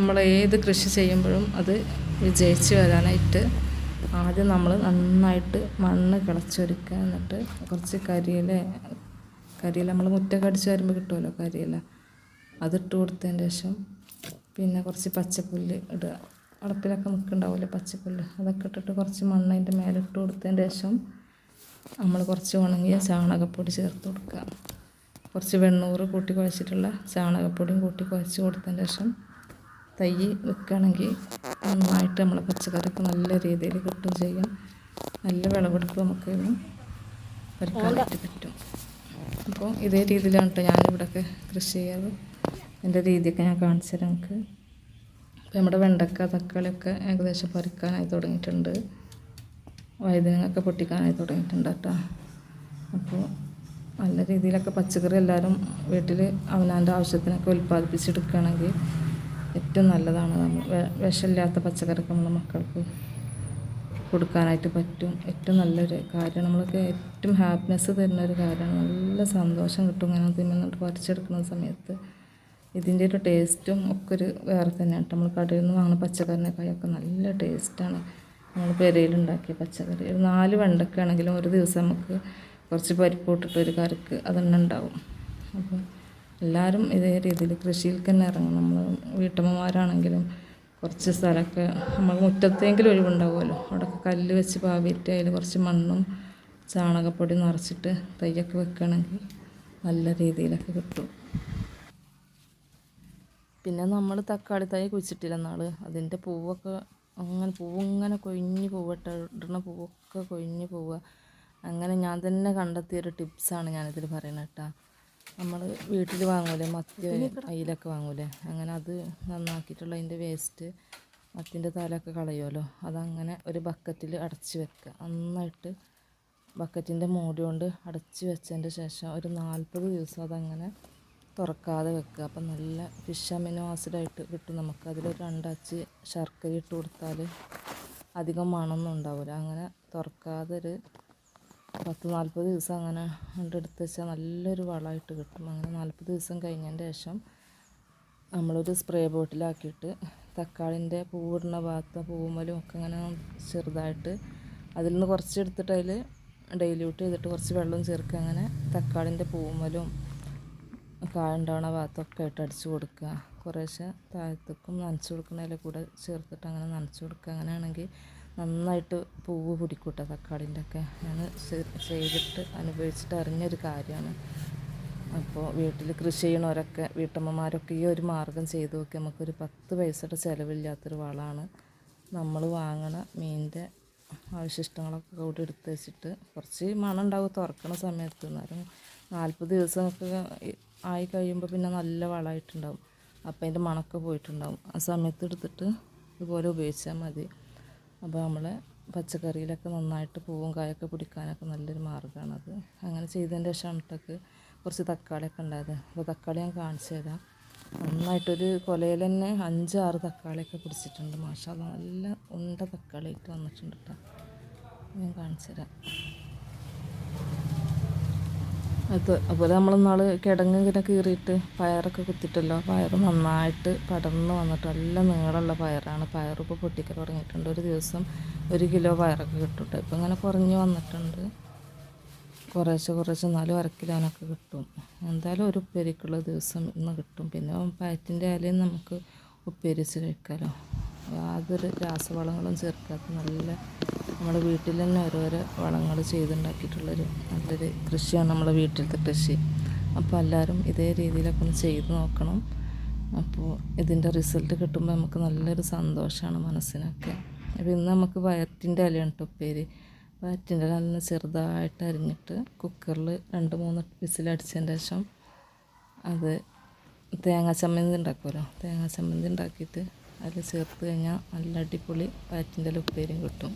നമ്മൾ ഏത് കൃഷി ചെയ്യുമ്പോഴും അത് വിജയിച്ച് വരാനായിട്ട് ആദ്യം നമ്മൾ നന്നായിട്ട് മണ്ണ് കിളച്ചൊരുക്കുക. എന്നിട്ട് കുറച്ച് കരിയില നമ്മൾ മുറ്റൊക്കെ അടിച്ച് വരുമ്പോൾ കിട്ടുമല്ലോ കരിയില, അതിട്ട് കൊടുത്തതിന് ശേഷം പിന്നെ കുറച്ച് പച്ചപ്പുല്ല് ഇടുക. അടപ്പിലൊക്കെ നിൽക്കുന്നുണ്ടാവില്ലേ പച്ചപ്പുല്ല്, അതൊക്കെ ഇട്ടിട്ട് കുറച്ച് മണ്ണ് അതിൻ്റെ മേലെ ഇട്ട് കൊടുത്തതിന് ശേഷം നമ്മൾ കുറച്ച് ഉണങ്ങിയ ചാണകപ്പൊടി ചേർത്ത് കൊടുക്കുക. കുറച്ച് വെണ്ണൂറ് കൂട്ടി കുഴച്ചിട്ടുള്ള ചാണകപ്പൊടിയും കൂട്ടി കുഴച്ച് കൊടുത്തതിന് ശേഷം തൈ വെക്കുകയാണെങ്കിൽ നന്നായിട്ട് നമ്മളെ പച്ചക്കറിക്ക് നല്ല രീതിയിൽ കിട്ടും ചെയ്യും. നല്ല വിളവെടുപ്പ് നമുക്ക് എടുക്കാനായിട്ട് പറ്റും. അപ്പോൾ ഇതേ രീതിയിലാണ് കേട്ടോ ഞാനിവിടെയൊക്കെ കൃഷി ചെയ്യാറ്. എൻ്റെ രീതിയൊക്കെ ഞാൻ കാണിച്ചു തരാം നമുക്ക്. അപ്പോൾ നമ്മുടെ വെണ്ടക്ക തക്കാളിയൊക്കെ ഏകദേശം പറിക്കാനായി തുടങ്ങിയിട്ടുണ്ട്, വഴുതനങ്ങയൊക്കെ പൊട്ടിക്കാനായി തുടങ്ങിയിട്ടുണ്ട് കേട്ടോ. അപ്പോൾ നല്ല രീതിയിലൊക്കെ പച്ചക്കറി എല്ലാവരും വീട്ടിൽ അവനവൻ്റെ ആവശ്യത്തിനൊക്കെ ഉൽപ്പാദിപ്പിച്ചെടുക്കുകയാണെങ്കിൽ ഏറ്റവും നല്ലതാണ്. നമ്മൾ വിഷമില്ലാത്ത പച്ചക്കറിക്ക് നമ്മളെ മക്കൾക്ക് കൊടുക്കാനായിട്ട് പറ്റും. ഏറ്റവും നല്ലൊരു കാര്യമാണ്, നമ്മൾക്ക് ഏറ്റവും ഹാപ്പിനെസ് തരുന്ന ഒരു കാര്യമാണ്. നല്ല സന്തോഷം കിട്ടും ഇങ്ങനെ തിന്നുന്നിട്ട് പറിച്ചെടുക്കുന്ന സമയത്ത്. ഇതിൻ്റെ ഒരു ടേസ്റ്റും ഒക്കെ ഒരു വേറെ തന്നെയാണ്. നമ്മൾ കടയിൽ നിന്ന് വാങ്ങുന്ന പച്ചക്കറിനേക്കായൊക്കെ നല്ല ടേസ്റ്റാണ് നമ്മൾ പെരയിലുണ്ടാക്കിയ പച്ചക്കറി. ഒരു 4 വെണ്ടക്ക ആണെങ്കിലും ഒരു ദിവസം നമുക്ക് കുറച്ച് പരിപ്പ് ഇട്ടിട്ട് ഒരു കറിക്ക് അതെന്നെ ഉണ്ടാവും. അപ്പോൾ എല്ലാവരും ഇതേ രീതിയിൽ കൃഷിയിൽ തന്നെ ഇറങ്ങണം. നമ്മൾ വീട്ടമ്മമാരാണെങ്കിലും കുറച്ച് സ്ഥലമൊക്കെ നമ്മൾ മുറ്റത്തെങ്കിലും ഒഴിവുണ്ടാവുമല്ലോ, അവിടെയൊക്കെ കല്ല് വെച്ച് പാവിയിട്ട് അതിൽ കുറച്ച് മണ്ണും ചാണകപ്പൊടി നിറച്ചിട്ട് തൈയൊക്കെ വെക്കുകയാണെങ്കിൽ നല്ല രീതിയിലൊക്കെ കിട്ടും. പിന്നെ നമ്മൾ തക്കാളി തൈ കുഴിച്ചിട്ടില്ല നാൾ, അതിൻ്റെ പൂവൊക്കെ പൂവിങ്ങനെ കൊഴിഞ്ഞ് പോവട്ടെ, ഇടുന്ന പൂവൊക്കെ കൊഴിഞ്ഞ് പോവുക. അങ്ങനെ ഞാൻ തന്നെ കണ്ടെത്തിയൊരു ടിപ്സാണ് ഞാനിതിൽ പറയുന്നത് കേട്ടോ. നമ്മൾ വീട്ടിൽ വാങ്ങൂലേ മത്തി അയിലൊക്കെ വാങ്ങൂലേ, അങ്ങനെ അത് നന്നാക്കിയിട്ടുള്ള അതിൻ്റെ വേസ്റ്റ് മത്തിൻ്റെ തലയൊക്കെ കളയുമല്ലോ, അതങ്ങനെ ഒരു ബക്കറ്റിൽ അടച്ച് വെക്കുക. നന്നായിട്ട് ബക്കറ്റിൻ്റെ മൂടി കൊണ്ട് അടച്ച് വെച്ചതിൻ്റെ ശേഷം ഒരു 40 ദിവസം അതങ്ങനെ തുറക്കാതെ വെക്കുക. അപ്പം നല്ല ഫിഷ് അമിനോ ആസിഡായിട്ട് കിട്ടും നമുക്ക്. അതിലൊരു 2 അച്ച് ശർക്കര ഇട്ട് കൊടുത്താൽ അധികം മണമൊന്നും ഉണ്ടാവില്ല. അങ്ങനെ തുറക്കാതെ ഒരു 10-40 ദിവസം അങ്ങനെ എടുത്ത് വെച്ചാൽ നല്ലൊരു വളമായിട്ട് കിട്ടും. അങ്ങനെ 40 ദിവസം കഴിഞ്ഞതിൻ്റെ ശേഷം നമ്മളൊരു സ്പ്രേ ബോട്ടിലാക്കിയിട്ട് തക്കാളിൻ്റെ പൂവിടുന്ന ഭാഗത്ത് പൂവുമ്മലും ഒക്കെ അങ്ങനെ ചെറുതായിട്ട് അതിൽ നിന്ന് കുറച്ച് എടുത്തിട്ട് അതിൽ ഡൈല്യൂട്ട് ചെയ്തിട്ട് കുറച്ച് വെള്ളം ചേർക്കുക. അങ്ങനെ തക്കാളിൻ്റെ പൂവുമ്മലും കായുണ്ടാവുന്ന ഭാഗത്തൊക്കെ ആയിട്ട് അടിച്ച് കൊടുക്കുക. കുറേശ്ശെ താഴത്തേക്കും നനച്ച് കൊടുക്കുന്നതിൽ കൂടെ ചേർത്തിട്ട് അങ്ങനെ നനച്ച് കൊടുക്കുക. അങ്ങനെയാണെങ്കിൽ നന്നായിട്ട് പൂവ് പിടിക്കൂട്ടെ തക്കാളിൻ്റെ ഒക്കെ. ഞാൻ ചെയ്തിട്ട് അനുഭവിച്ചിട്ട് അറിഞ്ഞൊരു കാര്യമാണ്. അപ്പോൾ വീട്ടിൽ കൃഷി ചെയ്യണവരൊക്കെ വീട്ടമ്മമാരൊക്കെ ഈ ഒരു മാർഗ്ഗം ചെയ്ത് നോക്കി നമുക്കൊരു 10 പൈസയുടെ ചിലവില്ലാത്തൊരു വളമാണ്. നമ്മൾ വാങ്ങണ മീനിൻ്റെ അവശിഷ്ടങ്ങളൊക്കെ കൂടി എടുത്ത് വെച്ചിട്ട് കുറച്ച് മണം ഉണ്ടാവും തുറക്കണ സമയത്ത്, എന്നാലും 40 ദിവസമൊക്കെ ആയി കഴിയുമ്പോൾ പിന്നെ നല്ല വളമായിട്ടുണ്ടാവും. അപ്പോൾ അതിൻ്റെ മണമൊക്കെ പോയിട്ടുണ്ടാവും. ആ സമയത്ത് എടുത്തിട്ട് ഇതുപോലെ ഉപയോഗിച്ചാൽ മതി. അപ്പോൾ നമ്മളെ പച്ചക്കറിയിലൊക്കെ നന്നായിട്ട് പൂവും കായൊക്കെ പിടിക്കാനൊക്കെ നല്ലൊരു മാർഗ്ഗമാണത്. അങ്ങനെ ചെയ്തതിൻ്റെ ശേഷം ഇട്ടൊക്കെ കുറച്ച് തക്കാളിയൊക്കെ ഉണ്ടായത്. അപ്പോൾ തക്കാളി ഞാൻ കാണിച്ചു തരാം. നന്നായിട്ടൊരു കൊലയിൽ തന്നെ 5-6 തക്കാളിയൊക്കെ പിടിച്ചിട്ടുണ്ട്. മാഷാഅല്ലാഹ് നല്ല ഉണ്ട തക്കാളിയായിട്ട് വന്നിട്ടുണ്ട് കേട്ടോ. ഞാൻ കാണിച്ചു തരാം. അതുപോലെ നമ്മൾ നാൾ കിടങ്ങ് ഇങ്ങനെ കീറിയിട്ട് പയറൊക്കെ കുത്തിയിട്ടല്ലോ, പയർ നന്നായിട്ട് പടർന്ന് വന്നിട്ട് നല്ല നീളമുള്ള പയറാണ്. പയറിപ്പോൾ പൊട്ടിക്കാൻ തുടങ്ങിയിട്ടുണ്ട്. ഒരു ദിവസം 1 കിലോ പയറൊക്കെ കിട്ടും. ഇപ്പം ഇങ്ങനെ കുറഞ്ഞ് വന്നിട്ടുണ്ട് കുറേശ്ശെ, എന്നാലും 1/2 കിലോനൊക്കെ കിട്ടും. എന്തായാലും ഒരു ഉപ്പേരിക്കുള്ള ദിവസം ഇന്ന് കിട്ടും. പിന്നെ പയറ്റിൻ്റെ ഇലയും നമുക്ക് ഉപ്പേരിച്ച് കഴിക്കാമല്ലോ, യാതൊരു രാസവളങ്ങളും ചേർക്കാത്ത നല്ല നമ്മുടെ വീട്ടിൽ തന്നെ ഓരോരോ വളങ്ങൾ ചെയ്തുണ്ടാക്കിയിട്ടുള്ളൊരു നല്ലൊരു കൃഷിയാണ് നമ്മളെ വീട്ടിലത്തെ കൃഷി. അപ്പോൾ എല്ലാവരും ഇതേ രീതിയിലൊക്കെ ഒന്ന് ചെയ്ത് നോക്കണം. അപ്പോൾ ഇതിൻ്റെ റിസൾട്ട് കിട്ടുമ്പോൾ നമുക്ക് നല്ലൊരു സന്തോഷമാണ് മനസ്സിനൊക്കെ. അപ്പോൾ ഇന്ന് നമുക്ക് വയറ്റിൻ്റെ ഇലയാണ് കേട്ടോ ഉപ്പേരി. വയറ്റിൻ്റെ ഇല ചെറുതായിട്ട് അരിഞ്ഞിട്ട് കുക്കറിൽ 2-3 വിസിലടിച്ചതിൻ്റെ ശേഷം അത് തേങ്ങാ ചമ്മന്തി ഉണ്ടാക്കുമല്ലോ, തേങ്ങാ ചമ്മന്തി ഉണ്ടാക്കിയിട്ട് അതിൽ ചേർത്ത് കഴിഞ്ഞാൽ നല്ല അടിപൊളി വയറ്റിൻ്റെ ഇല ഉപ്പേരിയും കിട്ടും.